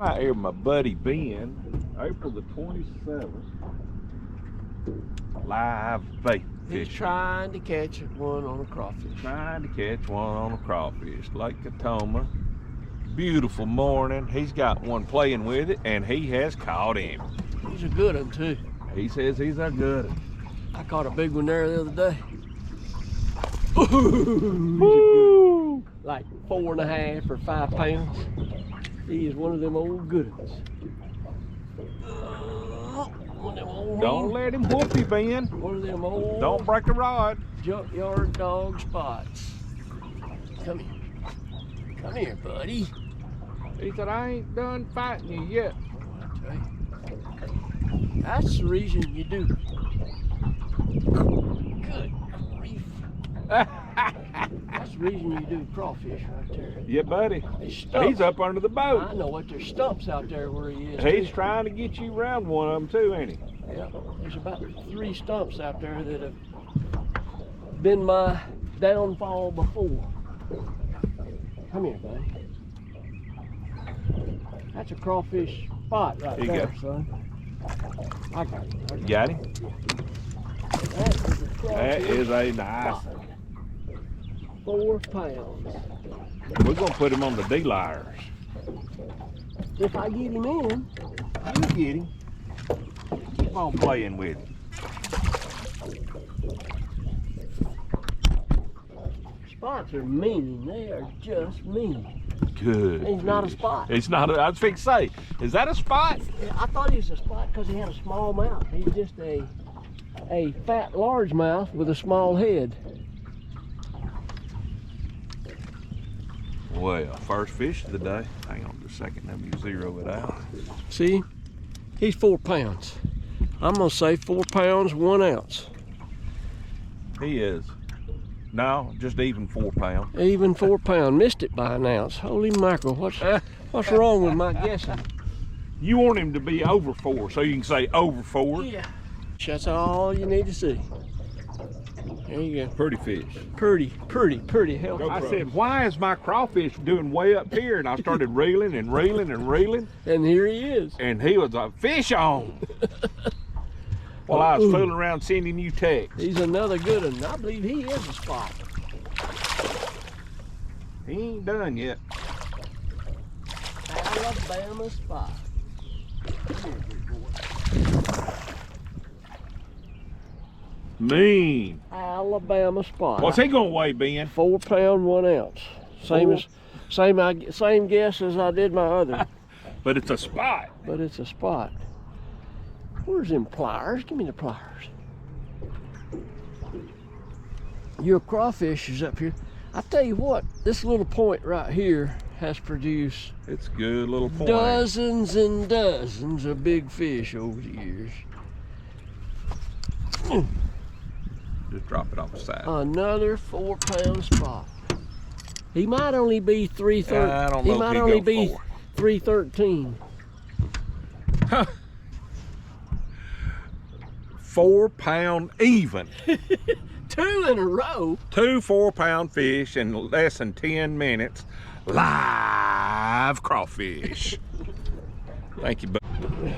Right here, my buddy Ben, April the 27th, live bait fishing. He's trying to catch one on a crawfish. Trying to catch one on a crawfish, Lake Catoma. Beautiful morning. He's got one playing with it, and he has caught him. He's a good one too. He says he's a good one. I caught a big one there the other day. Woo! Like 4.5 or 5 pounds. He is one of them old good ones. Don't let him whoop you, Ben. One of them old Don't break a rod. junkyard dog spots. Come here. Come here, buddy. He said, I ain't done fighting you yet. That's the reason you do. Good grief. That's the reason you do crawfish right there. Yeah, buddy. He's up under the boat. I know what, there's stumps out there where he is. He's too. trying to get you around one of them too, ain't he? Yeah, there's about 3 stumps out there that have been my downfall before. Come here, buddy. That's a crawfish spot right Here you there, go. son. I got it. You got him? That is a That is a nice spot. 4 pounds. We're gonna put him on the D-lyres. If I get him in, You get him. Keep on playing with him. spots are mean. They are just mean. Good. He's not a spot. It's not I was fixing to say, is that a spot? I thought he was a spot because he had a small mouth. He's just a fat largemouth with a small head. Well, first fish of the day. Hang on just a second, let me zero it out. See, he's 4 pounds. I'm gonna say 4 pounds, 1 ounce. He is. No, just even 4 pounds. Even 4 pound. Missed it by 1 ounce. Holy mackerel! What's wrong with my guessing? You want him to be over 4, so you can say over 4. Yeah. That's all you need to see. There you go. Pretty fish. Pretty healthy. I said, why is my crawfish doing way up here? And I started reeling and reeling and reeling. And here he is. And he was a fish on. While I was fooling around sending you texts. He's another good one. I believe he is a spot. He ain't done yet. Alabama spot. Mean. Alabama spot. What's he gonna weigh, Ben? 4 pound, 1 ounce. Same guess as I did my other. But it's a spot. But it's a spot. Where's them pliers? Give me the pliers. Your crawfish is up here. I tell you what, this little point right here has produced It's a good little point. dozens and dozens of big fish over the years. Just drop it off the side. Another 4 pound spot. He might only be 313. I don't He know if might he'd only go be 4. 313. 4 pound even. 2 in a row. 2 4-pound fish in less than 10 minutes. Live crawfish. Thank you, buddy.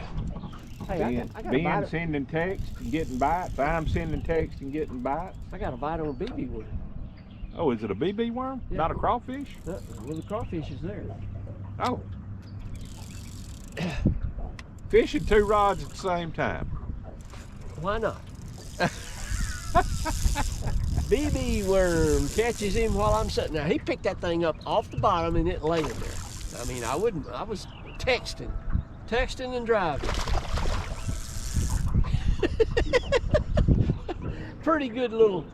Hey, I got a Ben bite. sending texts and getting bites. I'm sending texts and getting bites. I got a bite on a BB worm. Oh, is it a BB worm? Yeah. Not a crawfish? Well, the crawfish is there. Oh. Fishing 2 rods at the same time. Why not? BB worm catches him while I'm sitting there. He picked that thing up off the bottom and it laying there. I mean, I was texting and driving. Pretty good little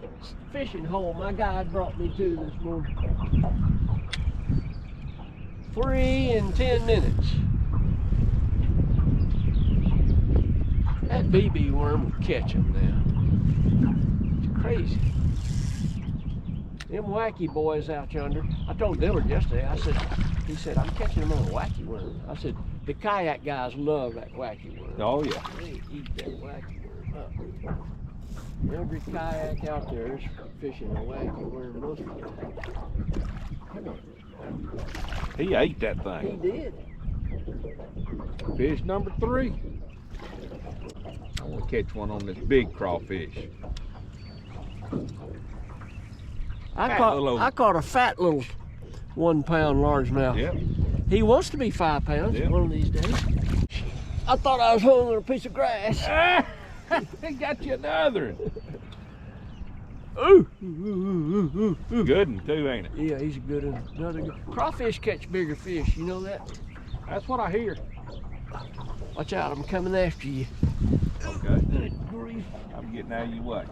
fishing hole my guide brought me to this morning. 3 in 10 minutes. That BB worm will catch him now. It's crazy. Them wacky boys out yonder. I told Dillard yesterday, he said, I'm catching them on a wacky worm. I said, the kayak guys love that wacky worm. Oh, yeah. They eat that wacky worm up. Every kayak out there is fishing a wacky worm most of the time. Come on. He ate that He thing. did. Fish number 3. I want to catch one on this big crawfish. I caught a fat little 1 pound largemouth. Yep. He wants to be 5 pounds Yep. one of these days. I thought I was holding a piece of grass. He got you another one. Ooh. Good one too, ain't it? Yeah, he's a good one. Another good. Crawfish catch bigger fish, you know that? That's what I hear. Watch out, I'm coming after you. Okay. Good grief. I'm getting out of your way.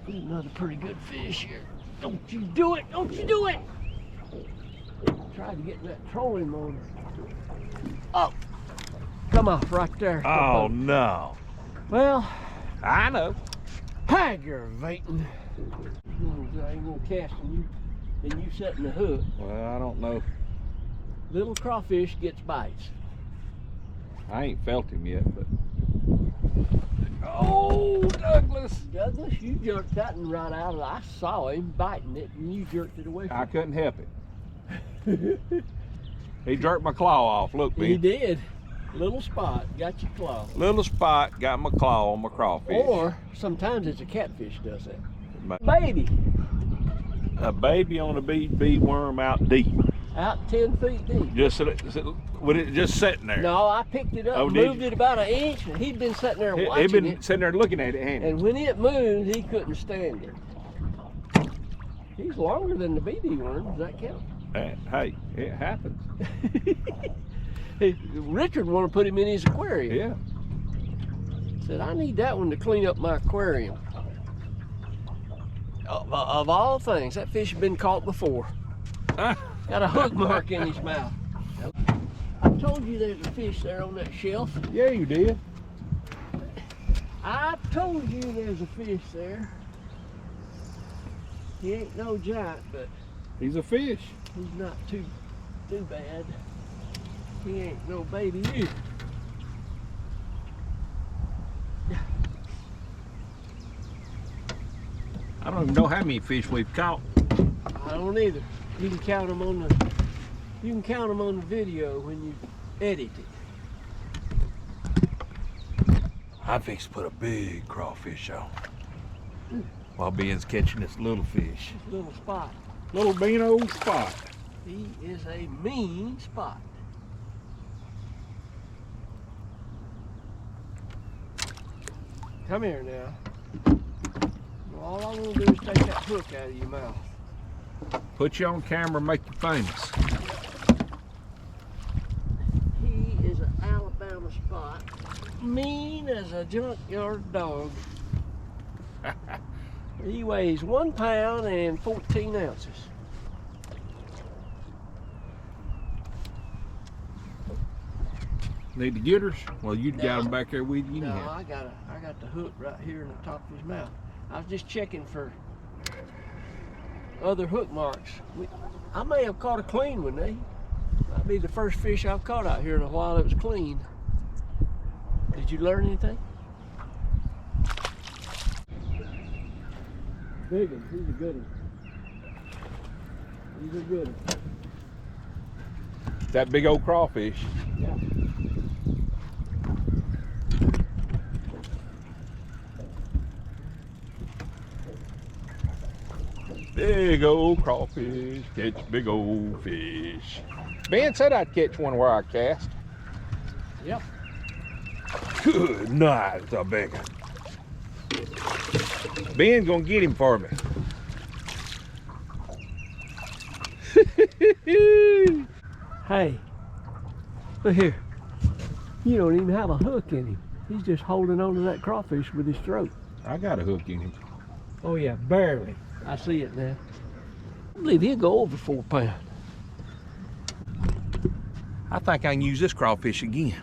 Another pretty good fish here. Don't you do it! Don't you do it! Tried to get that trolling motor. Oh! Come off right there. Oh no. Well, I know. aggravating. I ain't gonna cast you and you setting the hook. Well, I don't know. Little crawfish gets bites. I ain't felt him yet, but. Oh, Douglas. Douglas, you jerked that one right out of it. I saw him biting it and you jerked it away from I couldn't help it. He jerked my claw off. Look, He man. did. Little spot, got your claw. Little spot got my claw on my crawfish. Or sometimes it's a catfish does that. My- Baby, A baby on a BB worm out deep. out 10 feet deep. With it just sitting there. No, I picked it up, Oh, did moved you? it about 1 inch, and he'd been sitting there He'd watching been it. sitting there looking at it, hadn't he? And when it moved, he couldn't stand it. He's longer than the BB worm. Does that count? Hey, it happens. Richard wanted to put him in his aquarium. Yeah. Said, I need that one to clean up my aquarium. Of all things, that fish had been caught before. Got a hook mark in his mouth. I told you there's a fish there on that shelf. Yeah, you did. I told you there's a fish there. He ain't no giant, but He's a fish. he's not too bad. He ain't no baby either. I don't even know how many fish we've caught. I don't either. You can count them on the video when you edit it. I fixed to put a big crawfish on while Ben's catching this little fish. This little spot. Little bean old spot. He is a mean spot. Come here now. All I want to do is take that hook out of your mouth. Put you on camera, make you famous. He is an Alabama spot. Mean as a junkyard dog. He weighs 1 pound and 14 ounces. Need the getters? Well, you'd got No. them back there with you. No, anyhow. I got the hook right here in the top of his mouth. I was just checking for other hook marks. I may have caught a clean one, eh? Might be the first fish I've caught out here in a while that was clean. Did you learn anything? Big one, he's a good one. He's a good one. That big old crawfish. Yeah. Big old crawfish catch big old fish. Ben said I'd catch one where I cast. Yep. Good night, it's a big one. Ben gonna get him for me. Hey, look here. You don't even have a hook in him. He's just holding on to that crawfish with his throat. I got a hook in him. Oh yeah, barely. I see it now. I believe he'll go over 4 pounds. I think I can use this crawfish again.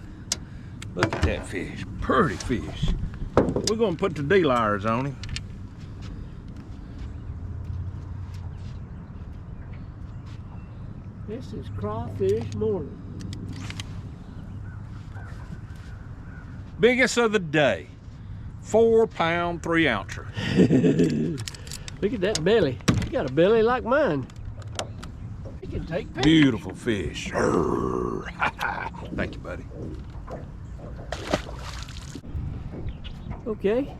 Look at that fish, pretty fish. We're gonna put the D-lires on him. This is crawfish morning. Biggest of the day, 4 pound, 3 ouncer. Look at that belly. You got a belly like mine. can take pictures. Beautiful fish. Thank you, buddy. Okay.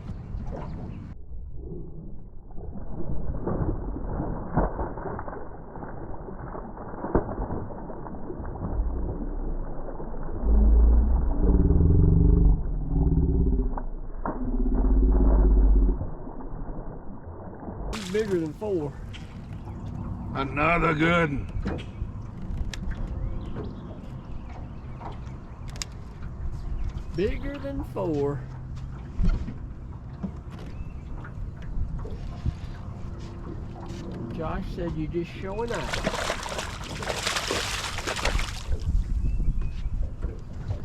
He's bigger than 4. Another good one. Bigger than 4. Josh said you just showing out.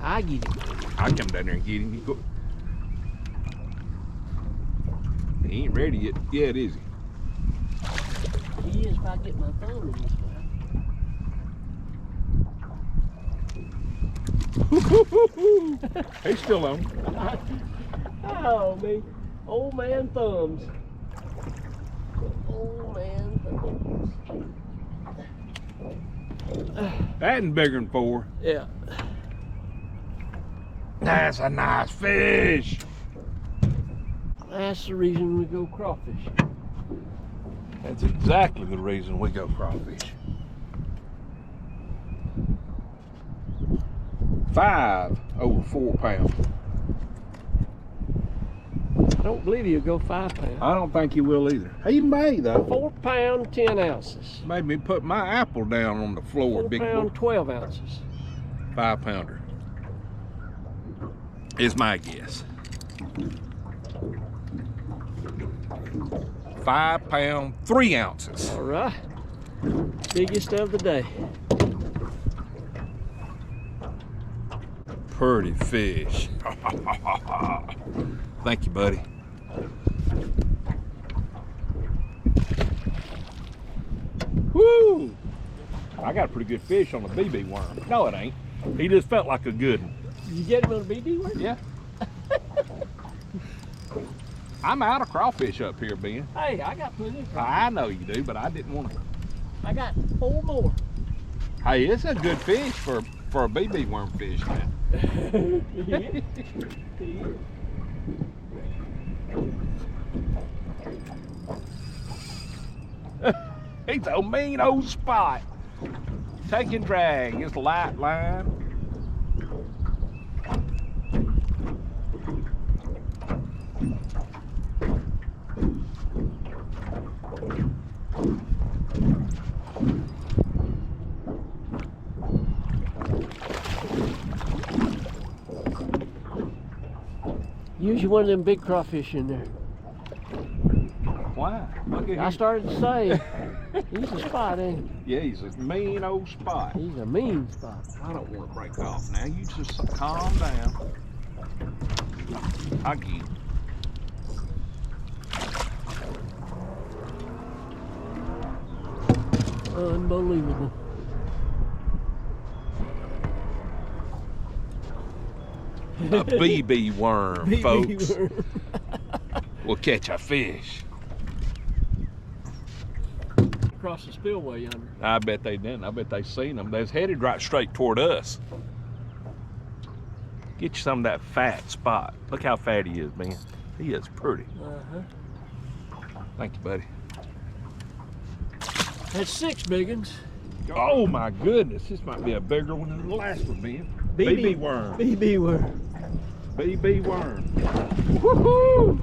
I get him. I come down there and get him. You go. He ain't ready yet, is he? He is if I get my thumb in this mouth. He's still on. Oh, me. Old man thumbs. Old man thumbs. That ain't bigger than 4. Yeah. That's a nice fish. That's the reason we go crawfish. That's exactly the reason we go crawfish. 5 over 4 pounds. I don't believe you'll go 5 pounds. I don't think you will either. He may though. 4 pound, 10 ounces. Made me put my apple down on the floor, 4 big pound, boy. 12 ounces. 5 pounder. Is my guess. 5 pound, 3 ounces. All right. Biggest of the day. Pretty fish. Thank you, buddy. Woo! I got a pretty good fish on the BB worm. No, it ain't. He just felt like a good one. You get him on a BB worm? Yeah. I'm out of crawfish up here, Ben. Hey, I got plenty of crawfish. I know you do, but I didn't want to. I got 4 more. Hey, it's a good fish for a BB worm fish, man. He's a mean old spot. Take and drag. It's a light line. Usually one of them big crawfish in there. Why? Look at I him. started to say, he's a spot, ain't he? Yeah, he's a mean old spot. He's a mean spot. I don't want to break off now. You just calm down. I get it. Unbelievable. A BB worm, BB folks, worm. will catch a fish. Across the spillway yonder. I bet they didn't. I bet they seen them. They was headed right straight toward us. Get you some of that fat spot. Look how fat he is, man. He is pretty. Uh-huh. Thank you, buddy. That's 6 big ones. Oh my goodness, this might be a bigger one than the last one, man. BB worm. BB worm. BB worm. Woohoo!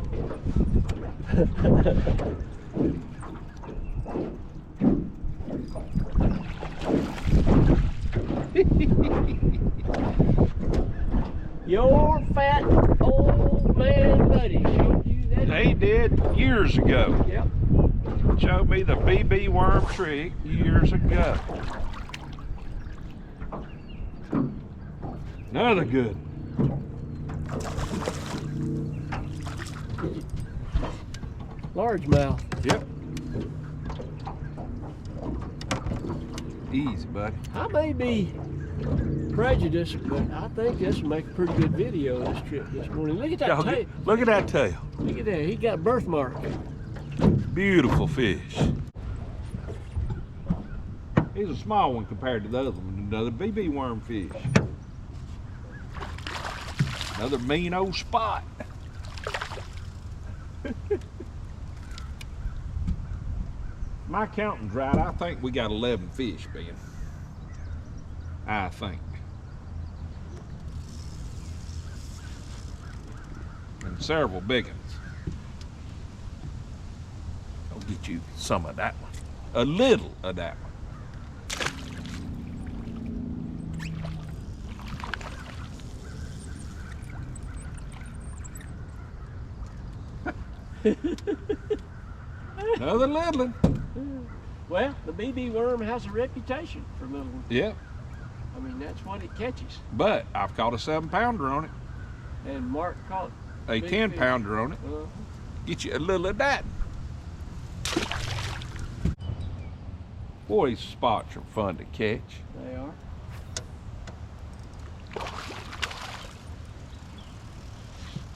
Your fat old man buddy showed you that. They did years ago. Yep. Showed me the BB worm trick years ago. Another good. Largemouth. Yep. Easy, buddy. I may be prejudiced, but I think this will make a pretty good video of this trip this morning. Look at that tail. Look at that tail. Look at that. He got a birthmark. Beautiful fish. He's a small one compared to the other one. Another BB worm fish. Another mean old spot. My counting's right. I think we got 11 fish, Ben. I think. And several big ones. I'll get you some of that one. A little of that one. Another little one. Well, the BB worm has a reputation for little ones. Yeah. I mean, that's what it catches. But I've caught a 7-pounder on it. And Mark caught A 10-pounder on it. Get you a little of that. Boy, these spots are fun to catch. They are.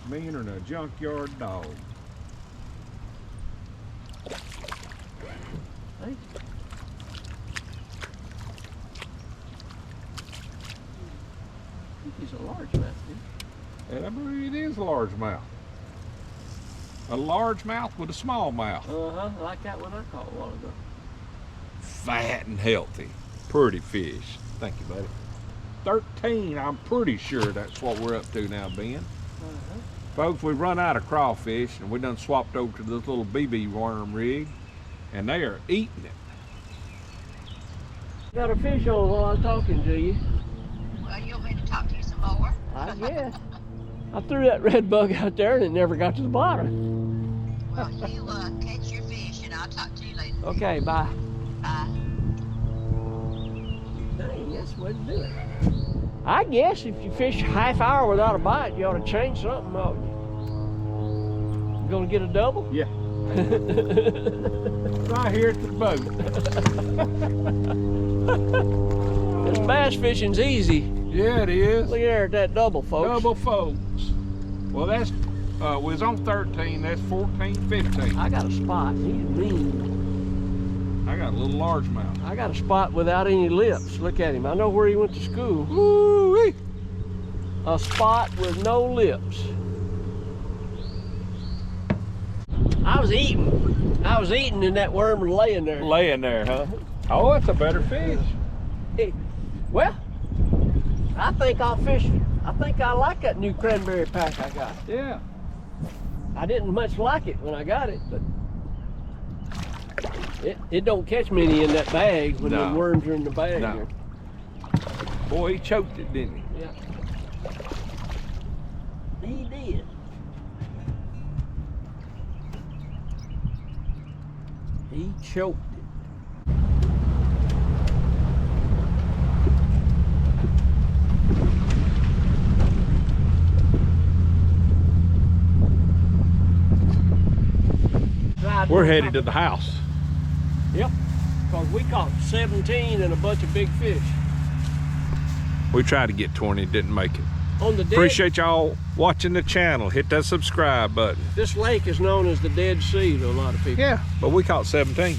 Meaner than a junkyard dog. Hey. I think he's a largemouth, dude. And I believe it is a largemouth. A largemouth with a small mouth. Like that one I caught a while ago. Fat and healthy. Pretty fish. Thank you, buddy. 13, I'm pretty sure that's what we're up to now, Ben. Folks, we've run out of crawfish and we done swapped over to this little BB worm rig and they are eating it. Got a fish on while I'm talking to you. Well, you want me to talk to you some more? I guess. I threw that red bug out there and it never got to the bottom. Well, you catch your fish and I'll talk to you later. Okay, bye. Bye. Dang, that's the way to do it. I guess if you fish a half hour without a bite, you ought to change something, oughtn't you? You gonna get a double? Yeah. Right here at the boat. This bass fishing's easy. Yeah, it is. Look there at that double, folks. Double, folks. Well, that's, we was on 13, that's 14, 15. I got a spot. He's mean. I got a little largemouth. I got a spot without any lips. Look at him. I know where he went to school. Woo-wee. A spot with no lips. I was eating and that worm was laying there. Laying there, huh? Oh, that's a better fish. Hey, well, I think I'll fish. I think I like that new cranberry pack I got. Yeah. I didn't much like it when I got it, but it don't catch many in that bag when the worms are in the bag. No. Boy, he choked it, didn't he? Yeah. He did. He choked it. We're headed to the house. Yep, because we caught 17 and a bunch of big fish. We tried to get 20, didn't make it. On the dead, Appreciate y'all watching the channel. Hit that subscribe button. this lake is known as the Dead Sea to a lot of people. Yeah, but we caught 17.